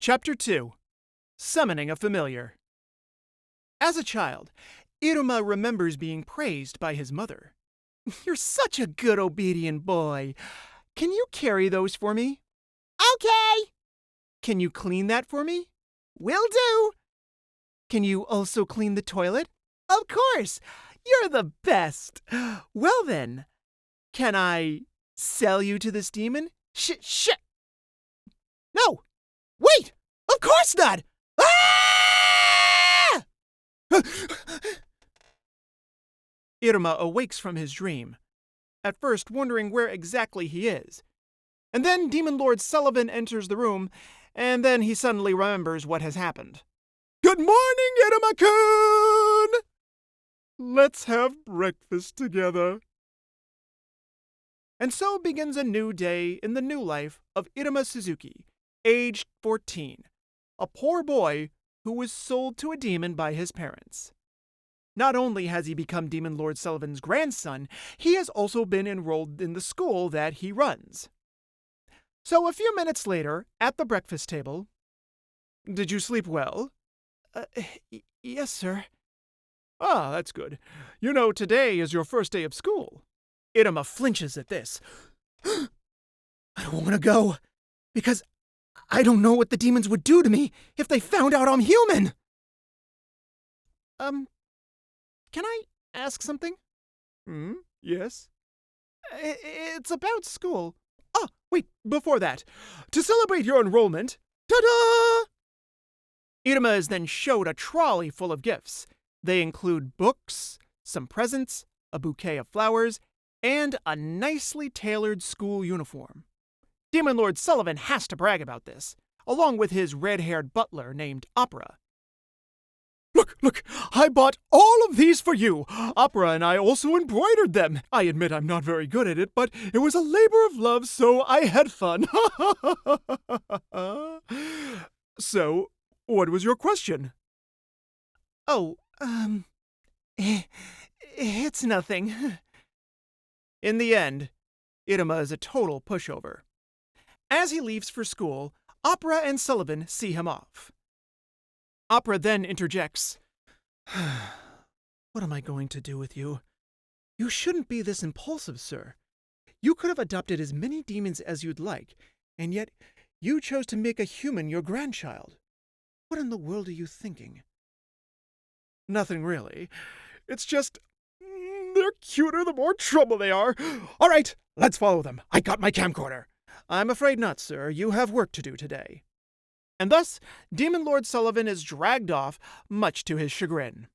Chapter 2 Summoning a Familiar. As a child, Iruma remembers being praised by his mother. "You're such a good, obedient boy. Can you carry those for me?" Okay. "Can you clean that for me?" Will do. "Can you also clean the toilet?" Of course. "You're the best. Well then, can I sell you to this demon?" No. Wait. Of course not. Ah! Iruma awakes from his dream, at first wondering where exactly he is. And then Demon Lord Sullivan enters the room, and then he suddenly remembers what has happened. "Good morning, Iruma-kun! Let's have breakfast together." And so begins a new day in the new life of Iruma Suzuki, aged 14, a poor boy who was sold to a demon by his parents. Not only has he become Demon Lord Sullivan's grandson, he has also been enrolled in the school that he runs. So a few minutes later, at the breakfast table, "Did you sleep well?" Yes, sir." "Ah, that's good. You know, today is your first day of school." Iruma flinches at this. "I don't want to go, because I don't know what the demons would do to me if they found out I'm human." Can I ask something?" Yes?" It's about school. Ah, wait, before that. To celebrate your enrollment, ta-da! Iruma is then showed a trolley full of gifts. They include books, some presents, a bouquet of flowers, and a nicely tailored school uniform. Demon Lord Sullivan has to brag about this, along with his red-haired butler named Opera. Look, I bought all of these for you. Opera and I also embroidered them. I admit I'm not very good at it, but it was a labor of love, so I had fun." "So, what was your question?" "Oh, it's nothing." In the end, Iruma is a total pushover. As he leaves for school, Opera and Sullivan see him off. Opera then interjects, "What am I going to do with you? You shouldn't be this impulsive, sir. You could have adopted as many demons as you'd like, and yet you chose to make a human your grandchild. What in the world are you thinking?" "Nothing really. It's just, they're cuter the more trouble they are. All right, let's follow them. I got my camcorder." "I'm afraid not, sir. You have work to do today." And thus, Demon Lord Sullivan is dragged off, much to his chagrin.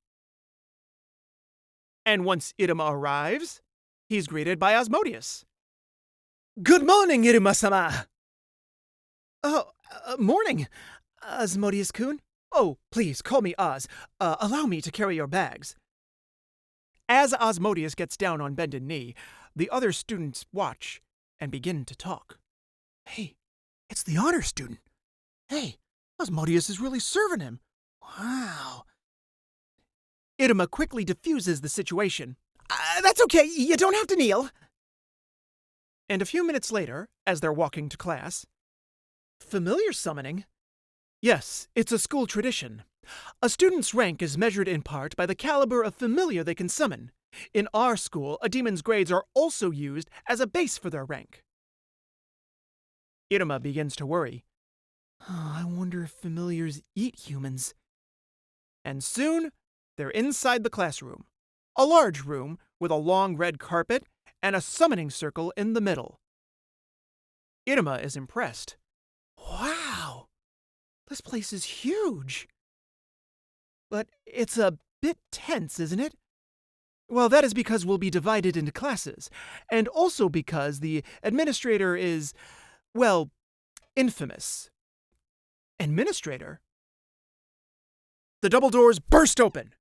And once Iruma arrives, he's greeted by Asmodeus. "Good morning, Iruma-sama." "Oh, morning, Asmodeus-kun. Oh, please, call me Oz. Allow me to carry your bags." As Asmodeus gets down on bended knee, the other students watch and begin to talk. "Hey, it's the honor student. Hey, Asmodeus is really serving him. Wow." Iruma quickly diffuses the situation. "That's okay. You don't have to kneel." And a few minutes later, as they're walking to class, "Familiar summoning?" "Yes, it's a school tradition. A student's rank is measured in part by the caliber of familiar they can summon. In our school, a demon's grades are also used as a base for their rank." Iruma begins to worry. I wonder if familiars eat humans." And soon, they're inside the classroom. A large room with a long red carpet and a summoning circle in the middle. Iruma is impressed. "Wow, this place is huge." "But it's a bit tense, isn't it?" "Well, that is because we'll be divided into classes, and also because the administrator is, well, infamous." "Administrator?" The double doors burst open,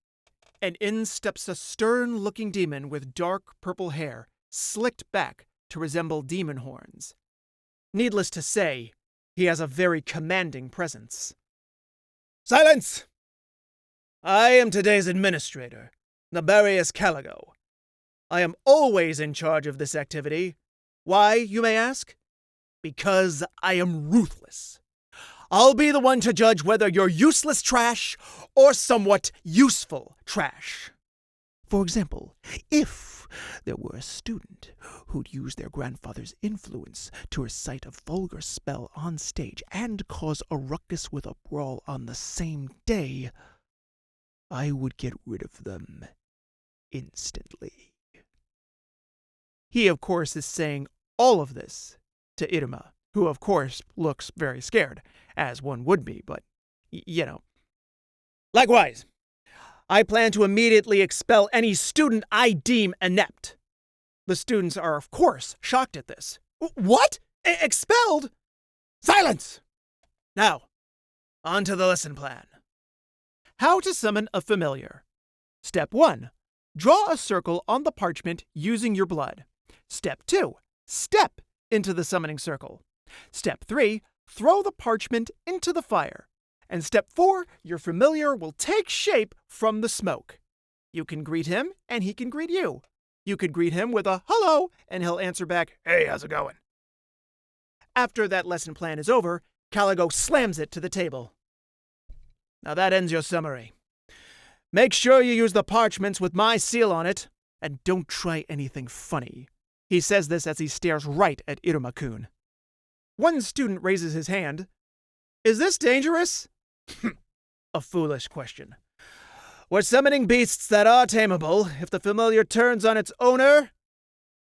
and in steps a stern-looking demon with dark purple hair, slicked back to resemble demon horns. Needless to say, he has a very commanding presence. "Silence! I am today's administrator, Nabarius Caligo. I am always in charge of this activity. Why, you may ask? Because I am ruthless. I'll be the one to judge whether you're useless trash or somewhat useful trash. For example, if there were a student who'd use their grandfather's influence to recite a vulgar spell on stage and cause a ruckus with a brawl on the same day, I would get rid of them instantly. He, of course, is saying all of this to Iruma, who, of course, looks very scared, as one would be, but, you know. Likewise, I plan to immediately expel any student I deem inept. The students are, of course, shocked at this. What? Expelled? Silence! Now, on to the lesson plan. How to summon a familiar. Step 1. Draw a circle on the parchment using your blood. Step 2. Step into the summoning circle. Step 3. Throw the parchment into the fire. And step 4, your familiar will take shape from the smoke. You can greet him, and he can greet you. You could greet him with a hello, and he'll answer back, hey, how's it going? After that lesson plan is over, Caligo slams it to the table. Now that ends your summary. Make sure you use the parchments with my seal on it, and don't try anything funny. He says this as he stares right at Iruma-kun. One student raises his hand. Is this dangerous? A foolish question. We're summoning beasts that are tameable if the familiar turns on its owner.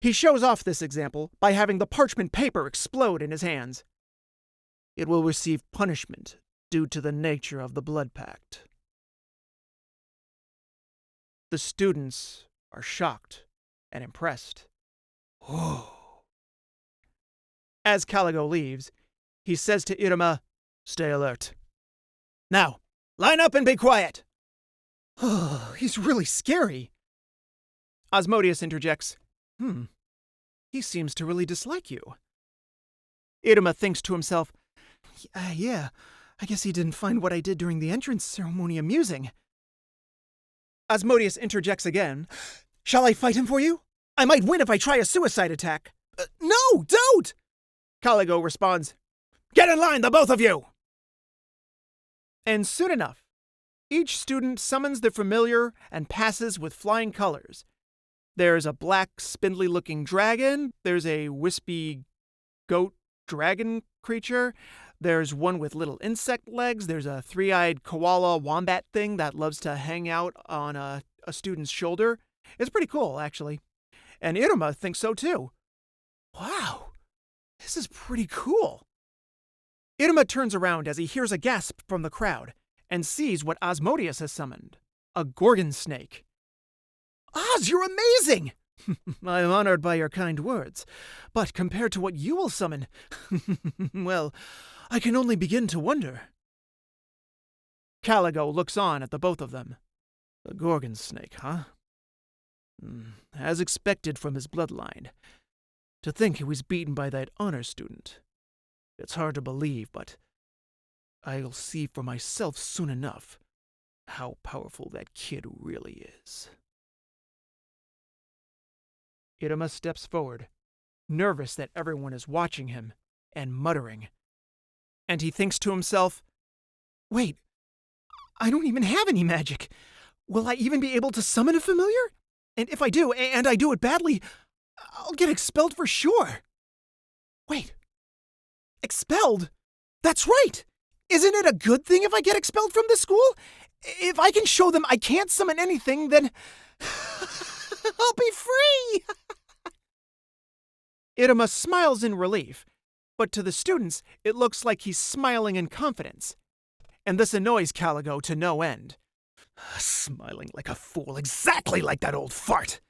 He shows off this example by having the parchment paper explode in his hands. It will receive punishment due to the nature of the blood pact. The students are shocked and impressed. Whoa. As Caligo leaves, he says to Iruma, stay alert. Now, line up and be quiet. Oh, he's really scary. Asmodeus interjects, he seems to really dislike you. Iruma thinks to himself, yeah, I guess he didn't find what I did during the entrance ceremony amusing. Asmodeus interjects again. Shall I fight him for you? I might win if I try a suicide attack. No, don't! Caligo responds, get in line, the both of you! And soon enough, each student summons the familiar and passes with flying colors. There's a black, spindly-looking dragon. There's a wispy goat dragon creature. There's one with little insect legs. There's a three-eyed koala wombat thing that loves to hang out on a student's shoulder. It's pretty cool, actually. And Iruma thinks so, too. Wow, this is pretty cool. Iruma turns around as he hears a gasp from the crowd and sees what Asmodeus has summoned, a gorgon snake. Oz, you're amazing! I am honored by your kind words, but compared to what you will summon, well, I can only begin to wonder. Caligo looks on at the both of them. A gorgon snake, huh? As expected from his bloodline. To think he was beaten by that honor student. It's hard to believe, but I'll see for myself soon enough how powerful that kid really is. Iruma steps forward, nervous that everyone is watching him, and muttering. And he thinks to himself, wait, I don't even have any magic. Will I even be able to summon a familiar? And if I do, and I do it badly, I'll get expelled for sure. Wait. Expelled? That's right! Isn't it a good thing if I get expelled from the school? If I can show them I can't summon anything, then I'll be free! Iruma smiles in relief, but to the students it looks like he's smiling in confidence. And this annoys Caligo to no end. Smiling like a fool, exactly like that old fart.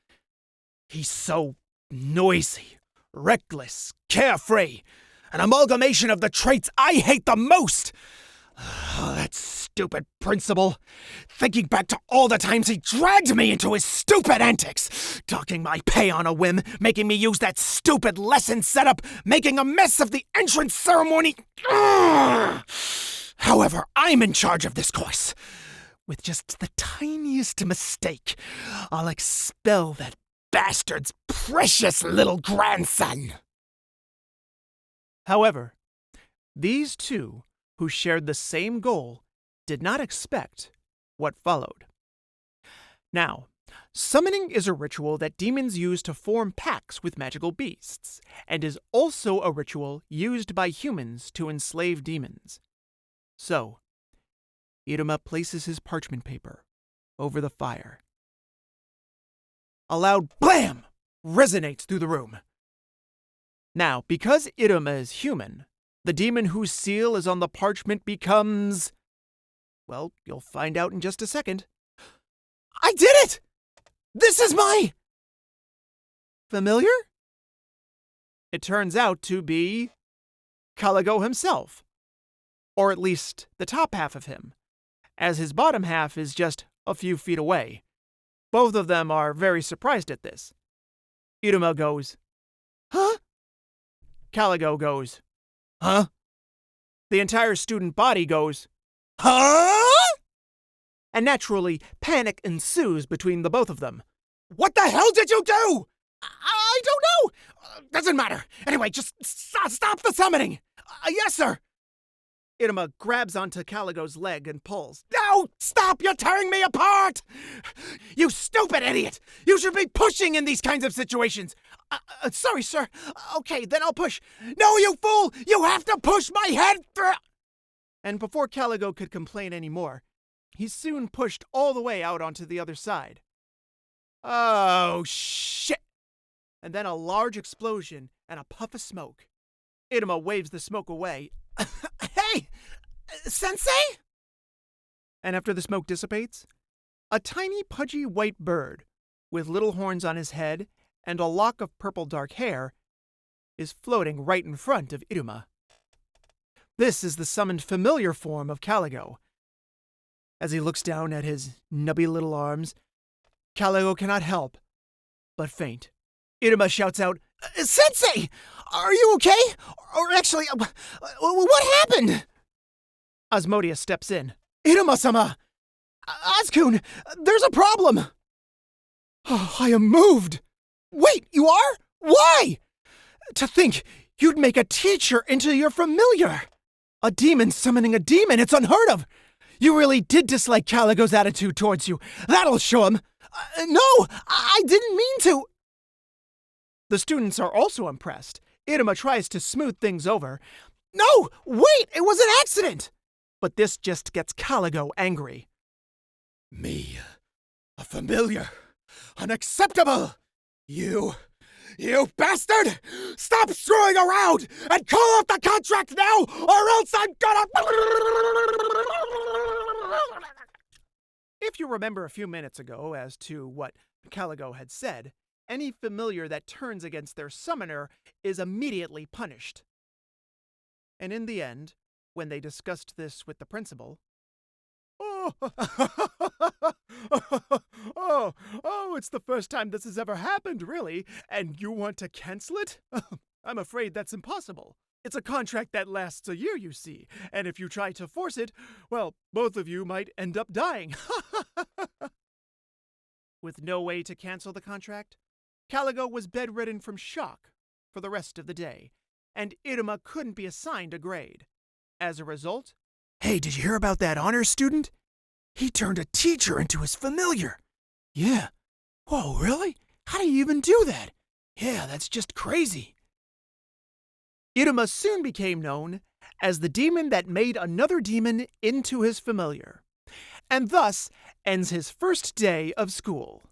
He's so noisy, reckless, carefree, an amalgamation of the traits I hate the most. Oh, that stupid principal. Thinking back to all the times he dragged me into his stupid antics, docking my pay on a whim, making me use that stupid lesson setup, making a mess of the entrance ceremony. Ugh. However, I'm in charge of this course. With just the tiniest mistake, I'll expel that bastard's precious little grandson. However, these two who shared the same goal, did not expect what followed. Now, summoning is a ritual that demons use to form pacts with magical beasts, and is also a ritual used by humans to enslave demons. So, Iruma places his parchment paper over the fire. A loud blam resonates through the room. Now, because Iruma is human, the demon whose seal is on the parchment becomes... well, you'll find out in just a second. I did it! This is my... familiar? It turns out to be... Caligo himself. Or at least the top half of him, as his bottom half is just a few feet away. Both of them are very surprised at this. Iruma goes, "Huh?" Caligo goes, "Huh?" The entire student body goes, Huh? and naturally, panic ensues between the both of them. What the hell did you do? I don't know. Doesn't matter. Anyway, just stop the summoning. Yes, sir. Iruma grabs onto Caligo's leg and pulls. No! Stop! You're tearing me apart! You stupid idiot! You should be pushing in these kinds of situations. Sorry, sir. Okay, then I'll push. No, you fool! You have to push my head through... And before Caligo could complain anymore, he's soon pushed all the way out onto the other side. Oh, shit! And then a large explosion and a puff of smoke. Iruma waves the smoke away. Hey! Sensei? And after the smoke dissipates, a tiny pudgy white bird with little horns on his head and a lock of purple dark hair is floating right in front of Iruma. This is the summoned familiar form of Caligo. As he looks down at his nubby little arms, Caligo cannot help but faint. Iruma shouts out, Sensei! Are you okay? Or actually, what happened? Asmodeus steps in. Iruma-sama! Oz-kun, there's a problem! Oh, I am moved! Wait, you are? Why? To think you'd make a teacher into your familiar! A demon summoning a demon, it's unheard of! You really did dislike Caligo's attitude towards you. That'll show him. No, I didn't mean to. The students are also impressed. Iruma tries to smooth things over. No, wait, it was an accident! But this just gets Caligo angry. Me, a familiar, unacceptable! You bastard! Stop screwing around and call off the contract now, or else I'm gonna... If you remember a few minutes ago as to what Caligo had said, any familiar that turns against their summoner is immediately punished. And in the end, when they discussed this with the principal, it's the first time this has ever happened, really, and you want to cancel it? I'm afraid that's impossible. It's a contract that lasts a year, you see, and if you try to force it, well, both of you might end up dying. With no way to cancel the contract, Caligo was bedridden from shock for the rest of the day, and Iruma couldn't be assigned a grade. As a result... Hey, did you hear about that honors student? He turned a teacher into his familiar. Yeah. Whoa, really? How do you even do that? Yeah, that's just crazy. Iruma soon became known as the demon that made another demon into his familiar, and thus ends his first day of school.